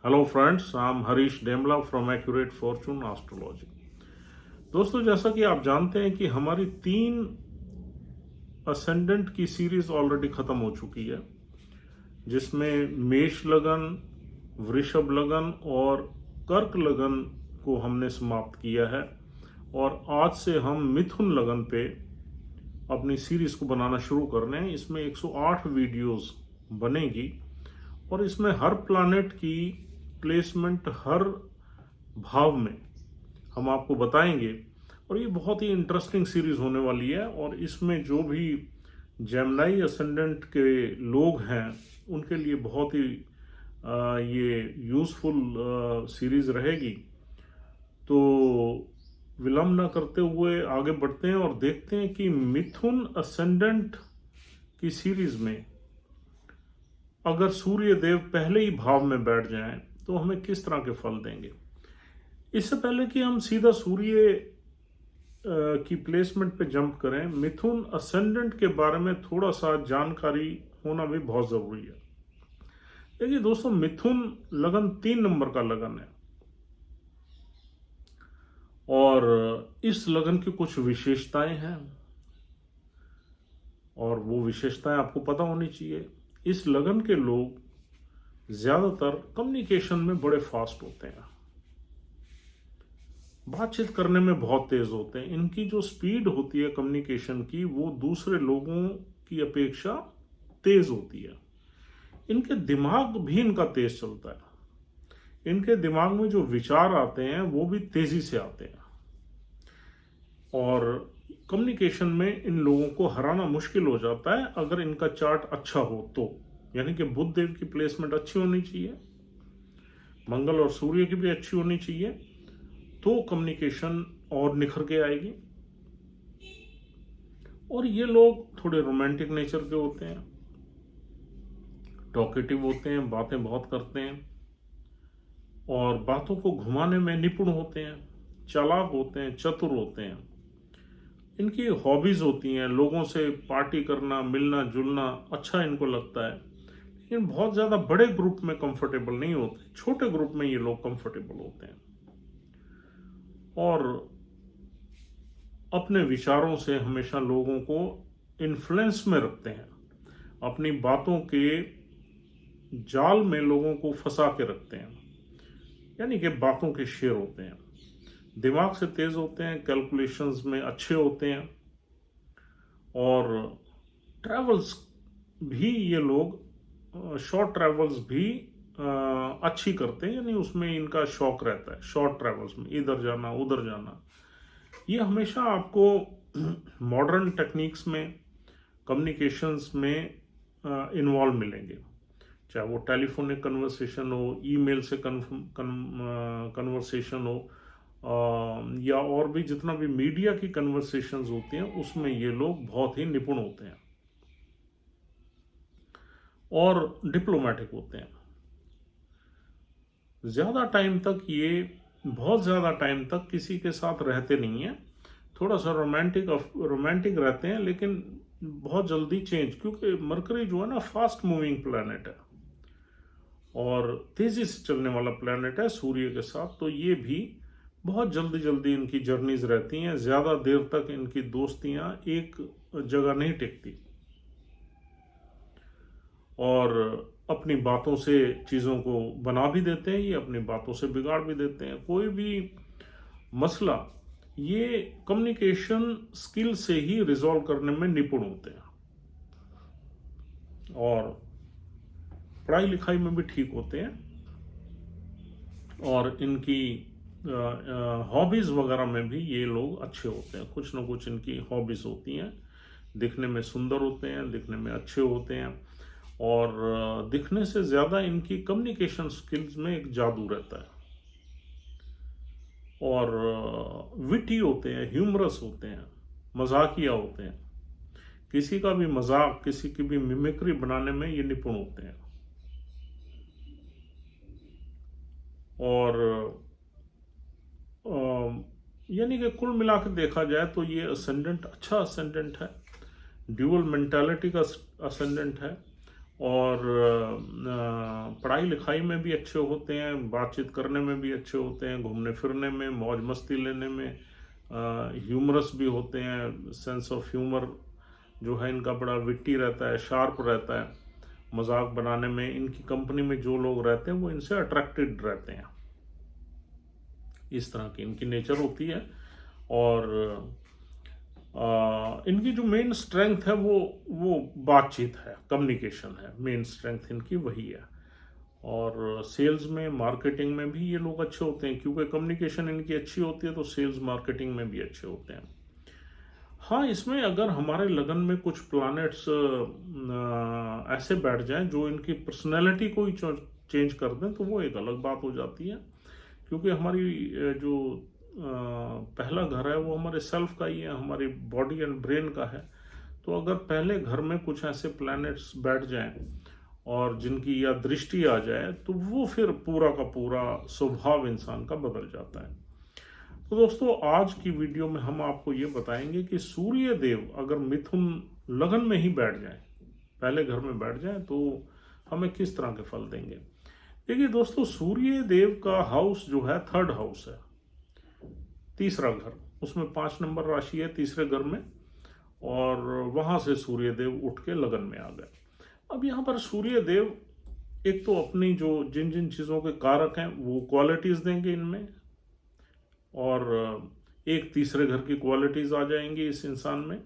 Hello friends, I am Harish Demla from accurate fortune astrology. दोस्तों, जैसा कि आप जानते हैं कि हमारी 3 असेंडेंट की सीरीज ऑलरेडी खत्म हो चुकी है, जिसमें मेष लगन, वृषभ लगन और कर्क लगन को हमने समाप्त किया है। और आज से हम मिथुन लगन पे अपनी सीरीज को बनाना शुरू कर रहे हैं। इसमें 108 वीडियोस बनेगी और इसमें हर प्लैनेट की प्लेसमेंट हर भाव में हम आपको बताएंगे। और ये बहुत ही इंटरेस्टिंग सीरीज होने वाली है। और इसमें जो भी जेमिनी असेंडेंट के लोग हैं उनके लिए बहुत ही ये यूजफुल सीरीज रहेगी। तो विलंब न करते हुए आगे बढ़ते हैं और देखते हैं कि मिथुन असेंडेंट की सीरीज में अगर सूर्य देव पहले ही भाव में बैठ जाएं तो हमें किस तरह के फल देंगे। इससे पहले कि हम सीधा सूर्य की प्लेसमेंट पे जंप करें, मिथुन असेंडेंट के बारे में थोड़ा सा जानकारी होना भी बहुत जरूरी है। देखिए दोस्तों, मिथुन लगन 3 नंबर का लगन है और इस लगन की कुछ विशेषताएं हैं और वो विशेषताएं आपको पता होनी चाहिए। इस लगन के लोग ज्यादातर कम्युनिकेशन में बड़े फास्ट होते हैं, बातचीत करने में बहुत तेज होते हैं। इनकी जो स्पीड होती है कम्युनिकेशन की वो दूसरे लोगों की अपेक्षा तेज होती है। इनके दिमाग भी इनका तेज चलता है। इनके दिमाग में जो विचार आते हैं वो भी तेजी से आते हैं और कम्युनिकेशन में इन लोगों को हराना मुश्किल हो जाता है अगर इनका चार्ट अच्छा हो तो। यानी कि बुध देव की प्लेसमेंट अच्छी होनी चाहिए, मंगल और सूर्य की भी अच्छी होनी चाहिए, तो कम्युनिकेशन और निखर के आएगी। और ये लोग थोड़े रोमांटिक नेचर के होते हैं, टॉकेटिव होते हैं, बातें बहुत करते हैं और बातों को घुमाने में निपुण होते हैं, चालाक होते हैं, चतुर होते हैं। इनकी हॉबीज होती हैं लोगों से पार्टी करना, मिलना जुलना अच्छा इनको लगता है। लेकिन बहुत ज्यादा बड़े ग्रुप में कंफर्टेबल नहीं होते, छोटे ग्रुप में ये लोग कंफर्टेबल होते हैं और अपने विचारों से हमेशा लोगों को इन्फ्लुएंस में रखते हैं। अपनी बातों के जाल में लोगों को फंसा के रखते हैं, यानी कि बातों के शेर होते हैं। दिमाग से तेज होते हैं, कैलकुलेशंस में अच्छे होते हैं और ट्रैवल्स भी ये लोग शॉर्ट ट्रैवल्स भी अच्छी करते हैं। यानी उसमें इनका शौक रहता है, शॉर्ट ट्रैवल्स में इधर जाना उधर जाना। ये हमेशा आपको मॉडर्न टेक्निक्स में, कम्युनिकेशंस में इन्वॉल्व मिलेंगे, चाहे वो टेलीफोनिक कन्वर्सेशन हो, ईमेल से कन्वर्सेशन हो या और भी जितना भी मीडिया की कन्वर्सेशंस होती हैं उसमें ये लोग बहुत ही निपुण होते हैं और डिप्लोमेटिक होते हैं। बहुत ज़्यादा टाइम तक किसी के साथ रहते नहीं हैं। थोड़ा सा रोमांटिक रहते हैं लेकिन बहुत जल्दी चेंज, क्योंकि मरकरी जो है ना फास्ट मूविंग प्लैनेट है और तेजी से चलने वाला प्लैनेट है सूर्य के साथ। तो ये भी बहुत जल्दी जल्दी इनकी जर्नीज रहती हैं। ज़्यादा देर तक इनकी दोस्तियां एक जगह नहीं टिकती और अपनी बातों से चीज़ों को बना भी देते हैं, ये अपनी बातों से बिगाड़ भी देते हैं। कोई भी मसला ये कम्युनिकेशन स्किल से ही रिजॉल्व करने में निपुण होते हैं और पढ़ाई लिखाई में भी ठीक होते हैं और इनकी हॉबीज वगैरह में भी ये लोग अच्छे होते हैं। कुछ ना कुछ इनकी हॉबीज होती हैं। दिखने में सुंदर होते हैं, दिखने में अच्छे होते हैं और दिखने से ज़्यादा इनकी कम्युनिकेशन स्किल्स में एक जादू रहता है और विटी होते हैं, ह्यूमरस होते हैं, मजाकिया होते हैं। किसी का भी मजाक, किसी की भी मिमिक्री बनाने में ये निपुण होते हैं और यानी कि कुल मिला के देखा जाए तो ये असेंडेंट अच्छा असेंडेंट है, ड्यूअल मेंटालिटी का असेंडेंट है और पढ़ाई लिखाई में भी अच्छे होते हैं, बातचीत करने में भी अच्छे होते हैं, घूमने फिरने में, मौज मस्ती लेने में ह्यूमरस भी होते हैं। सेंस ऑफ ह्यूमर जो है इनका बड़ा विट्टी रहता है, शार्प रहता है। मजाक बनाने में, इनकी कंपनी में जो लोग रहते हैं वो इनसे अट्रैक्टेड रहते हैं। इस तरह की इनकी नेचर होती है। और इनकी जो मेन स्ट्रेंथ है वो बातचीत है, कम्युनिकेशन है। मेन स्ट्रेंथ इनकी वही है। और सेल्स में, मार्केटिंग में भी ये लोग अच्छे होते हैं, क्योंकि कम्युनिकेशन इनकी अच्छी होती है, तो सेल्स मार्केटिंग में भी अच्छे होते हैं। हाँ, इसमें अगर हमारे लगन में कुछ प्लैनेट्स ऐसे बैठ जाएं जो इनकी पर्सनैलिटी को ही चेंज कर दें, तो वो एक अलग बात हो जाती है। क्योंकि हमारी जो पहला घर है वो हमारे सेल्फ का ही है, हमारी बॉडी एंड ब्रेन का है। तो अगर पहले घर में कुछ ऐसे प्लैनेट्स बैठ जाएं और जिनकी या दृष्टि आ जाए, तो वो फिर पूरा का पूरा स्वभाव इंसान का बदल जाता है। तो दोस्तों, आज की वीडियो में हम आपको ये बताएंगे कि सूर्य देव अगर मिथुन लगन में ही बैठ जाए, पहले घर में बैठ जाए, तो हमें किस तरह के फल देंगे। देखिए दोस्तों, सूर्य देव का हाउस जो है 3rd हाउस है, तीसरा घर, उसमें 5 नंबर राशि है तीसरे घर में, और वहां से सूर्य देव उठ के लगन में आ गए। अब यहाँ पर सूर्य देव एक तो अपनी जो जिन जिन चीज़ों के कारक हैं वो क्वालिटीज देंगे इनमें, और एक तीसरे घर की क्वालिटीज आ जाएंगी इस इंसान में,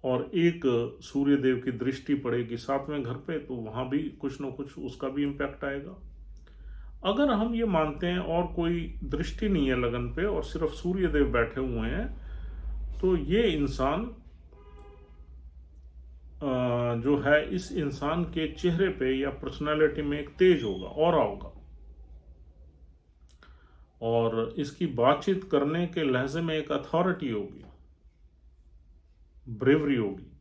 और एक सूर्य देव की दृष्टि पड़ेगी 7वें घर पे, तो वहां भी कुछ ना कुछ उसका भी इम्पैक्ट आएगा। अगर हम ये मानते हैं और कोई दृष्टि नहीं है लगन पे और सिर्फ सूर्य देव बैठे हुए हैं, तो ये इंसान जो है, इस इंसान के चेहरे पे या पर्सनालिटी में एक तेज होगा, ऑरा होगा, और इसकी बातचीत करने के लहजे में एक अथॉरिटी होगी, ब्रेवरी होगी।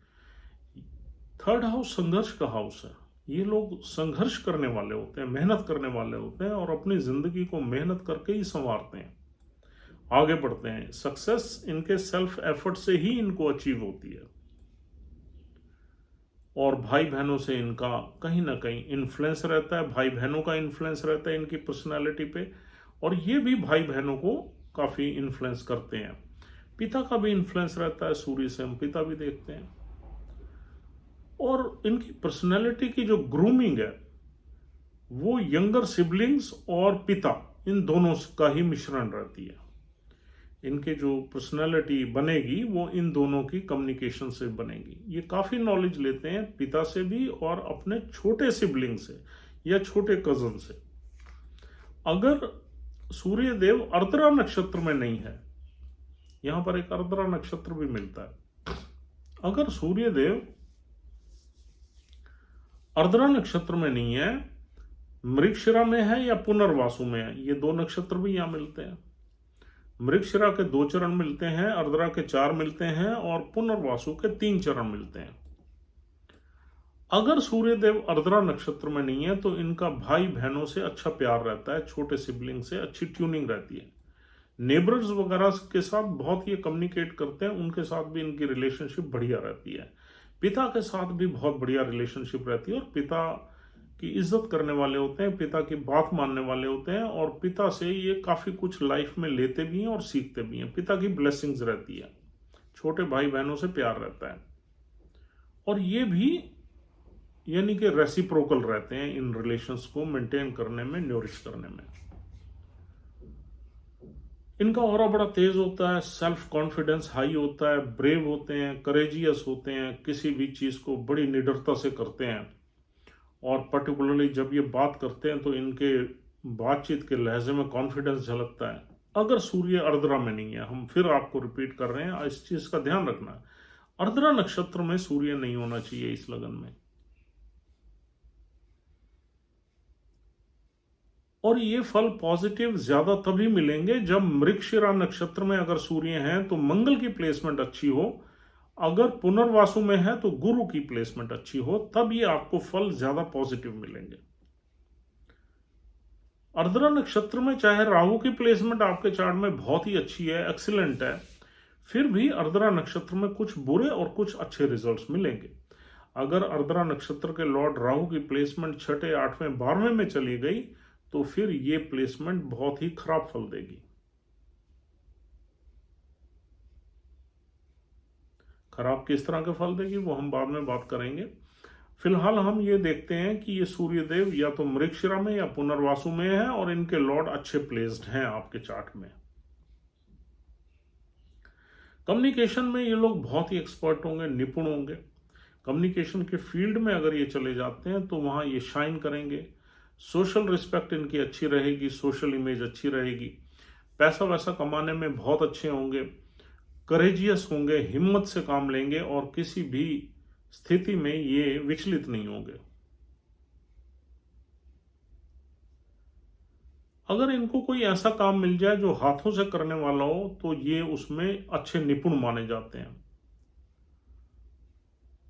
3rd हाउस संघर्ष का हाउस है। ये लोग संघर्ष करने वाले होते हैं, मेहनत करने वाले होते हैं, और अपनी जिंदगी को मेहनत करके ही संवारते हैं, आगे बढ़ते हैं। सक्सेस इनके सेल्फ एफर्ट से ही इनको अचीव होती है। और भाई बहनों से इनका कहीं ना कहीं इन्फ्लुएंस रहता है, भाई बहनों का इन्फ्लुएंस रहता है इनकी पर्सनालिटी पे, और ये भी भाई बहनों को काफी इन्फ्लुएंस करते हैं। पिता का भी इन्फ्लुएंस रहता है, सूर्य से हम पिता भी देखते हैं। और इनकी पर्सनालिटी की जो ग्रूमिंग है वो यंगर सिबलिंग्स और पिता, इन दोनों का ही मिश्रण रहती है। इनके जो पर्सनालिटी बनेगी वो इन दोनों की कम्युनिकेशन से बनेगी। ये काफी नॉलेज लेते हैं पिता से भी और अपने छोटे सिबलिंग से या छोटे कजन से। अगर सूर्य देव अर्द्रा नक्षत्र में नहीं है, यहां पर एक अर्द्रा नक्षत्र भी मिलता है, अगर सूर्य देव अर्द्रा नक्षत्र में नहीं है, मृगशिरा में है या पुनर्वासु में है, ये 2 नक्षत्र भी यहां मिलते हैं। मृगशिरा के 2 चरण मिलते हैं, अर्द्रा के 4 मिलते हैं, और पुनर्वासु के 3 चरण मिलते हैं। अगर सूर्यदेव अर्द्रा नक्षत्र में नहीं है, तो इनका भाई बहनों से अच्छा प्यार रहता है, छोटे सिबलिंग से अच्छी ट्यूनिंग रहती है, नेबर्स वगैरह के साथ बहुत ये कम्युनिकेट करते हैं, उनके साथ भी इनकी रिलेशनशिप बढ़िया रहती है। पिता के साथ भी बहुत बढ़िया रिलेशनशिप रहती है, और पिता की इज्जत करने वाले होते हैं, पिता की बात मानने वाले होते हैं, और पिता से ये काफी कुछ लाइफ में लेते भी हैं और सीखते भी हैं। पिता की ब्लेसिंग्स रहती है, छोटे भाई बहनों से प्यार रहता है, और ये भी यानी कि रेसिप्रोकल रहते हैं इन रिलेशंस को मेंटेन करने में, न्यूरिश करने में। इनका ऑरा बड़ा तेज होता है, सेल्फ कॉन्फिडेंस हाई होता है, ब्रेव होते हैं, करेजियस होते हैं, किसी भी चीज को बड़ी निडरता से करते हैं, और पर्टिकुलरली जब ये बात करते हैं तो इनके बातचीत के लहजे में कॉन्फिडेंस झलकता है। अगर सूर्य अर्द्रा में नहीं है, हम फिर आपको रिपीट कर रहे हैं, इस चीज का ध्यान रखना है, अर्द्रा नक्षत्र में सूर्य नहीं होना चाहिए इस लगन में। और ये फल पॉजिटिव ज्यादा तभी मिलेंगे जब मृगशिरा नक्षत्र में अगर सूर्य हैं तो मंगल की प्लेसमेंट अच्छी हो, अगर पुनर्वासु में है तो गुरु की प्लेसमेंट अच्छी हो, तब ये आपको फल ज्यादा पॉजिटिव मिलेंगे। अर्द्रा नक्षत्र में चाहे राहु की प्लेसमेंट आपके चार्ट में बहुत ही अच्छी है, एक्सीलेंट है, फिर भी अर्द्रा नक्षत्र में कुछ बुरे और कुछ अच्छे रिजल्ट्स मिलेंगे। अगर आर्द्रा नक्षत्र के लॉर्ड राहु की प्लेसमेंट छठे, आठवें, 12वें में चली गई तो फिर ये प्लेसमेंट बहुत ही खराब फल देगी। खराब किस तरह के फल देगी वो हम बाद में बात करेंगे। फिलहाल हम ये देखते हैं कि ये सूर्यदेव या तो मृगशिरा में या पुनर्वासु में है और इनके लॉर्ड अच्छे प्लेस्ड हैं आपके चार्ट में। कम्युनिकेशन में ये लोग बहुत ही एक्सपर्ट होंगे, निपुण होंगे। कम्युनिकेशन के फील्ड में अगर ये चले जाते हैं तो वहां ये शाइन करेंगे। सोशल रिस्पेक्ट इनकी अच्छी रहेगी, सोशल इमेज अच्छी रहेगी। पैसा वैसा कमाने में बहुत अच्छे होंगे, करेजियस होंगे, हिम्मत से काम लेंगे और किसी भी स्थिति में ये विचलित नहीं होंगे। अगर इनको कोई ऐसा काम मिल जाए जो हाथों से करने वाला हो तो ये उसमें अच्छे निपुण माने जाते हैं।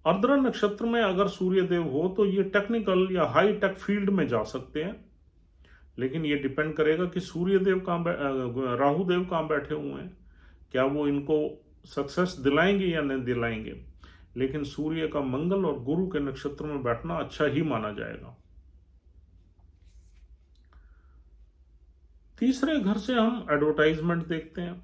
आर्द्रा नक्षत्र में अगर सूर्यदेव हो तो ये टेक्निकल या हाई टेक फील्ड में जा सकते हैं, लेकिन ये डिपेंड करेगा कि सूर्यदेव कहाँ, राहुदेव कहाँ बैठे हुए हैं, क्या वो इनको सक्सेस दिलाएंगे या नहीं दिलाएंगे। लेकिन सूर्य का मंगल और गुरु के नक्षत्र में बैठना अच्छा ही माना जाएगा। तीसरे घर से हम एडवर्टाइजमेंट देखते हैं,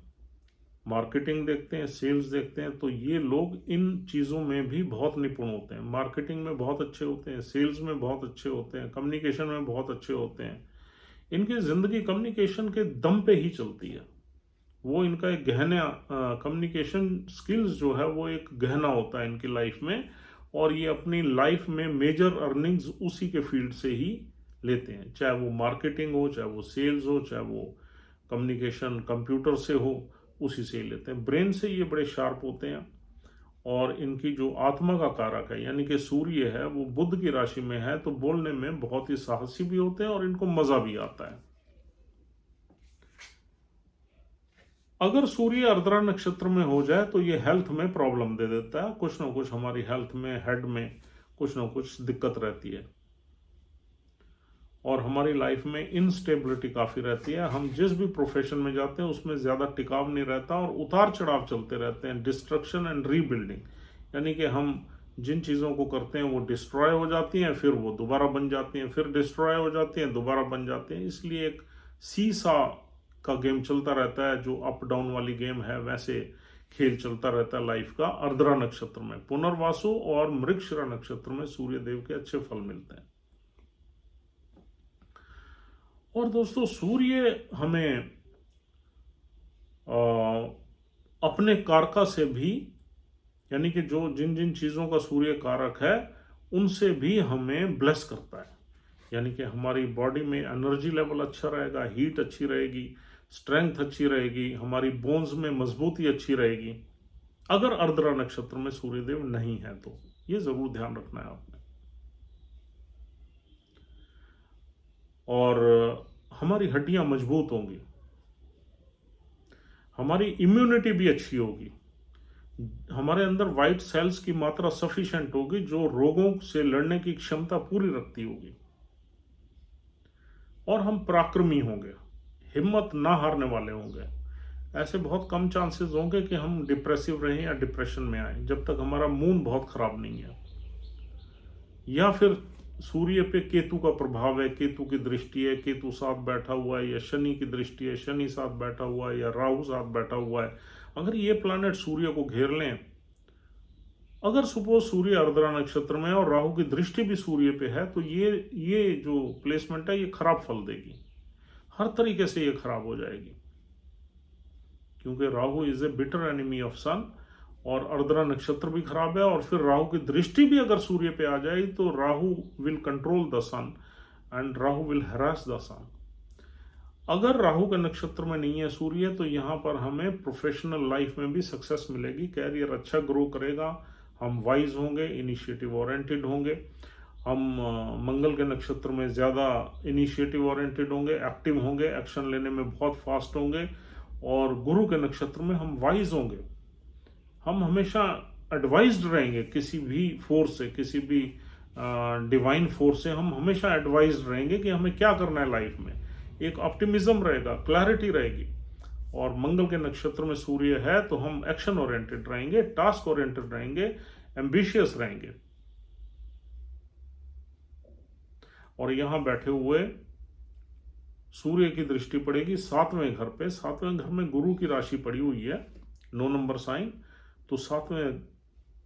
मार्केटिंग देखते हैं, सेल्स देखते हैं, तो ये लोग इन चीज़ों में भी बहुत निपुण होते हैं। मार्केटिंग में बहुत अच्छे होते हैं, सेल्स में बहुत अच्छे होते हैं, कम्युनिकेशन में बहुत अच्छे होते हैं। इनकी जिंदगी कम्युनिकेशन के दम पे ही चलती है। वो इनका एक गहना, कम्युनिकेशन स्किल्स जो है वो एक गहना होता है इनकी लाइफ में, और ये अपनी लाइफ में मेजर अर्निंग्स उसी के फील्ड से ही लेते हैं, चाहे वो मार्केटिंग हो, चाहे वो सेल्स हो, चाहे वो कम्युनिकेशन कंप्यूटर से हो, उसी से ही लेते हैं। ब्रेन से ये बड़े शार्प होते हैं और इनकी जो आत्मा का कारक है यानी कि सूर्य है वो बुध की राशि में है, तो बोलने में बहुत ही साहसी भी होते हैं और इनको मजा भी आता है। अगर सूर्य आर्द्रा नक्षत्र में हो जाए तो ये हेल्थ में प्रॉब्लम दे देता है, कुछ ना कुछ हमारी हेल्थ में, हेड में कुछ ना कुछ दिक्कत रहती है और हमारी लाइफ में इनस्टेबिलिटी काफ़ी रहती है। हम जिस भी प्रोफेशन में जाते हैं उसमें ज़्यादा टिकाव नहीं रहता और उतार चढ़ाव चलते रहते हैं। डिस्ट्रक्शन एंड रीबिल्डिंग, यानी कि हम जिन चीज़ों को करते हैं वो डिस्ट्रॉय हो जाती हैं, फिर वो दोबारा बन जाती हैं, फिर डिस्ट्रॉय हो जाती हैं, दोबारा बन जाती हैं। इसलिए एक सीसा का गेम चलता रहता है, जो अप डाउन वाली गेम है वैसे खेल चलता रहता है लाइफ का। आर्द्रा नक्षत्र में, पुनर्वासु और मृगशिरा नक्षत्र में सूर्यदेव के अच्छे फल मिलते हैं। और दोस्तों, सूर्य हमें अपने कारका से भी, यानी कि जो जिन जिन चीज़ों का सूर्य कारक है उनसे भी हमें ब्लेस करता है। यानी कि हमारी बॉडी में एनर्जी लेवल अच्छा रहेगा, हीट अच्छी रहेगी, स्ट्रेंथ अच्छी रहेगी, हमारी बोन्स में मजबूती अच्छी रहेगी, अगर आर्द्रा नक्षत्र में सूर्यदेव नहीं है तो। ये जरूर ध्यान रखना है आपने। और हमारी हड्डियां मजबूत होंगी, हमारी इम्यूनिटी भी अच्छी होगी, हमारे अंदर वाइट सेल्स की मात्रा सफिशिएंट होगी जो रोगों से लड़ने की क्षमता पूरी रखती होगी, और हम पराक्रमी होंगे, हिम्मत ना हारने वाले होंगे। ऐसे बहुत कम चांसेस होंगे कि हम डिप्रेसिव रहें या डिप्रेशन में आए जब तक हमारा मूड बहुत खराब नहीं है, या फिर सूर्य पे केतु का प्रभाव है, केतु की दृष्टि है, केतु साथ बैठा हुआ है, या शनि की दृष्टि है, शनि साथ बैठा हुआ है, या राहु साथ बैठा हुआ है। अगर ये प्लैनेट सूर्य को घेर लें, अगर सपोज सूर्य आर्द्रा नक्षत्र में और राहु की दृष्टि भी सूर्य पे है, तो ये जो प्लेसमेंट है ये खराब फल देगी, हर तरीके से ये खराब हो जाएगी, क्योंकि Rahu is a bitter enemy of sun और आर्द्रा नक्षत्र भी खराब है। और फिर राहु की दृष्टि भी अगर सूर्य पे आ जाए तो Rahu will control the sun and Rahu will harass the sun. अगर राहु के नक्षत्र में नहीं है सूर्य तो यहाँ पर हमें प्रोफेशनल लाइफ में भी सक्सेस मिलेगी, कैरियर अच्छा ग्रो करेगा, हम वाइज होंगे, इनिशिएटिव ओरिएंटेड होंगे, हम मंगल के नक्षत्र में ज़्यादा इनिशिएटिव ओरिएंटेड होंगे, एक्टिव होंगे, एक्शन लेने में बहुत फास्ट होंगे, और गुरु के नक्षत्र में हम वाइज होंगे, हम हमेशा एडवाइज्ड रहेंगे किसी भी फोर्स से, किसी भी डिवाइन फोर्स से हम हमेशा एडवाइज्ड रहेंगे कि हमें क्या करना है लाइफ में। एक ऑप्टिमिज्म रहेगा, क्लैरिटी रहेगी। और मंगल के नक्षत्र में सूर्य है तो हम एक्शन ओरिएंटेड रहेंगे, टास्क ओरिएंटेड रहेंगे, एम्बिशियस रहेंगे। और यहाँ बैठे हुए सूर्य की दृष्टि पड़ेगी 7वें घर पे। 7वें घर में गुरु की राशि पड़ी हुई है, 9 नंबर साइन, तो 7वें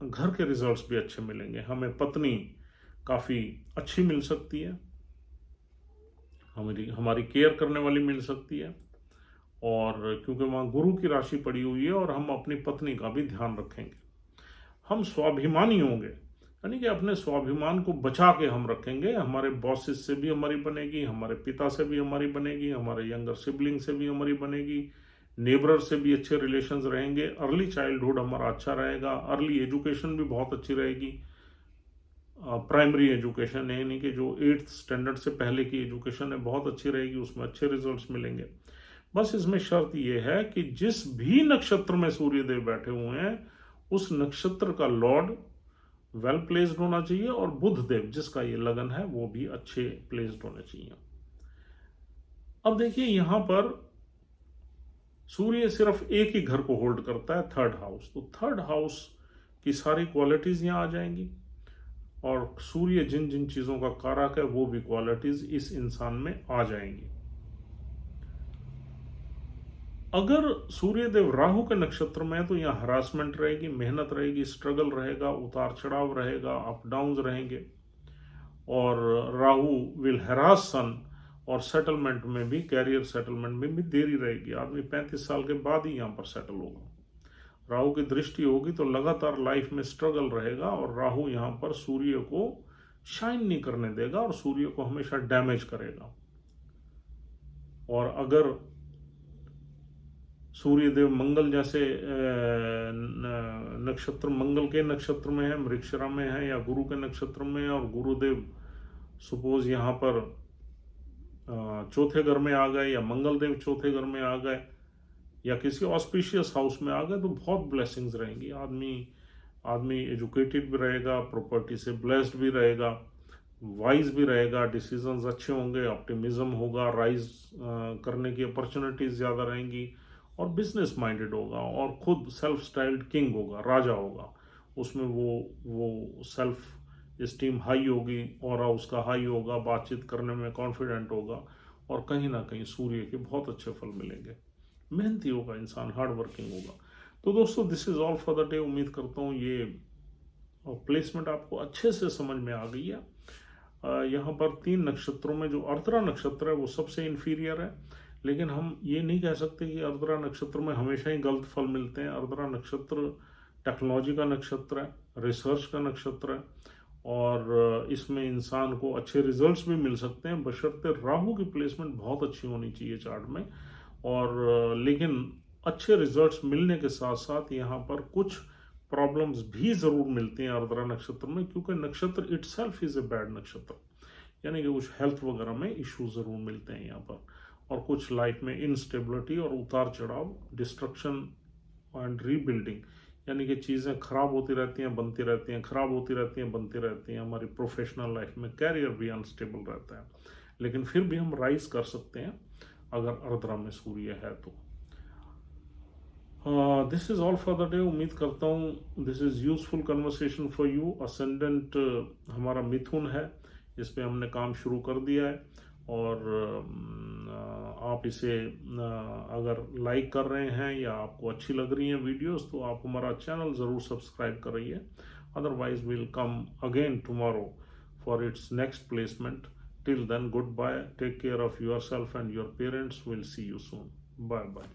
घर के रिजल्ट्स भी अच्छे मिलेंगे। हमें पत्नी काफी अच्छी मिल सकती है, हमारी केयर करने वाली मिल सकती है, और क्योंकि वहाँ गुरु की राशि पड़ी हुई है, और हम अपनी पत्नी का भी ध्यान रखेंगे। हम स्वाभिमानी होंगे, यानी कि अपने स्वाभिमान को बचा के हम रखेंगे। हमारे बॉसेस से भी हमारी बनेगी, हमारे पिता से भी हमारी बनेगी, हमारे यंगर सिबलिंग से भी हमारी बनेगी, नेबर से भी अच्छे रिलेशंस रहेंगे। अर्ली चाइल्डहुड हमारा अच्छा रहेगा, अर्ली एजुकेशन भी बहुत अच्छी रहेगी। प्राइमरी एजुकेशन यानी कि जो 8th स्टैंडर्ड से पहले की एजुकेशन है बहुत अच्छी रहेगी, उसमें अच्छे रिजल्ट्स मिलेंगे। बस इसमें शर्त यह है कि जिस भी नक्षत्र में सूर्यदेव बैठे हुए हैं उस नक्षत्र का लॉर्ड वेल प्लेस्ड होना चाहिए, और बुध देव जिसका ये लगन है वो भी अच्छे प्लेस्ड होने चाहिए। अब देखिए यहां पर सूर्य सिर्फ एक ही घर को होल्ड करता है, 3rd हाउस, तो 3rd हाउस की सारी क्वालिटीज यहां आ जाएंगी, और सूर्य जिन जिन चीजों का कारक है वो भी क्वालिटीज इस इंसान में आ जाएंगी। अगर सूर्यदेव राहु के नक्षत्र में है तो यहाँ हरासमेंट रहेगी, मेहनत रहेगी, स्ट्रगल रहेगा, उतार चढ़ाव रहेगा, अप डाउन रहेंगे, और राहु विल हैरास सन, और सेटलमेंट में भी, कैरियर सेटलमेंट में भी देरी रहेगी। आदमी 35 साल के बाद ही यहाँ पर सेटल होगा। राहु की दृष्टि होगी तो लगातार लाइफ में स्ट्रगल रहेगा, और राहु यहाँ पर सूर्य को शाइन नहीं करने देगा और सूर्य को हमेशा डैमेज करेगा। और अगर सूर्यदेव मंगल जैसे नक्षत्र, मंगल के नक्षत्र में है, मृगशिरा में है, या गुरु के नक्षत्र में है, और गुरुदेव सपोज यहाँ पर 4थे घर में आ गए, या मंगल देव 4थे घर में आ गए, या किसी ऑस्पिशियस हाउस में आ गए, तो बहुत ब्लेसिंग्स रहेंगी। आदमी एजुकेटेड भी रहेगा, प्रॉपर्टी से ब्लेस्ड भी रहेगा, वाइज भी रहेगा, डिसीजंस अच्छे होंगे, ऑप्टिमिज्म होगा, राइज करने की अपॉर्चुनिटीज ज़्यादा रहेंगी, और बिजनेस माइंडेड होगा, और खुद सेल्फ स्टाइल्ड किंग होगा, राजा होगा। उसमें वो सेल्फ एस्टीम हाई होगी, और उसका हाई होगा, बातचीत करने में कॉन्फिडेंट होगा, और कहीं ना कहीं सूर्य के बहुत अच्छे फल मिलेंगे। मेहनती होगा इंसान, हार्ड वर्किंग होगा। तो दोस्तों this is all for the day. उम्मीद करता हूँ ये प्लेसमेंट आपको अच्छे से समझ में आ गई है। यहाँ पर 3 नक्षत्रों में जो अर्द्रा नक्षत्र है वो सबसे इंफीरियर है, लेकिन हम ये नहीं कह सकते कि अर्द्रा नक्षत्र में हमेशा ही गलत फल मिलते हैं। अर्द्रा नक्षत्र टेक्नोलॉजी का नक्षत्र है, रिसर्च का नक्षत्र है, और इसमें इंसान को अच्छे रिजल्ट्स भी मिल सकते हैं, बशर्ते राहु की प्लेसमेंट बहुत अच्छी होनी चाहिए चार्ट में। और लेकिन अच्छे रिजल्ट्स मिलने के साथ साथ यहाँ पर कुछ प्रॉब्लम्स भी ज़रूर मिलती हैं अर्द्रा नक्षत्र में, क्योंकि नक्षत्र इटसेल्फ इज़ ए बैड नक्षत्र, यानी कि कुछ हेल्थ वगैरह में इश्यू ज़रूर मिलते हैं यहाँ पर, और कुछ लाइफ में इंस्टेबिलिटी और उतार चढ़ाव, डिस्ट्रक्शन एंड रीबिल्डिंग, यानी कि चीज़ें खराब होती रहती हैं, बनती रहती हैं, खराब होती रहती हैं, बनती रहती हैं। हमारी प्रोफेशनल लाइफ में कैरियर भी अनस्टेबल रहता है, लेकिन फिर भी हम राइज कर सकते हैं अगर अर्द्रा में सूर्य है तो। This is all for the day. उम्मीद करता हूँ this is useful conversation for you. Ascendant हमारा मिथुन है, इस पे हमने काम शुरू कर दिया है, और आप इसे अगर लाइक कर रहे हैं या आपको अच्छी लग रही हैं वीडियोस, तो आप हमारा चैनल ज़रूर सब्सक्राइब करिए। Otherwise will come again tomorrow for its next placement. Till then, good bye, take care of yourself and your parents. Will see you soon. Bye bye.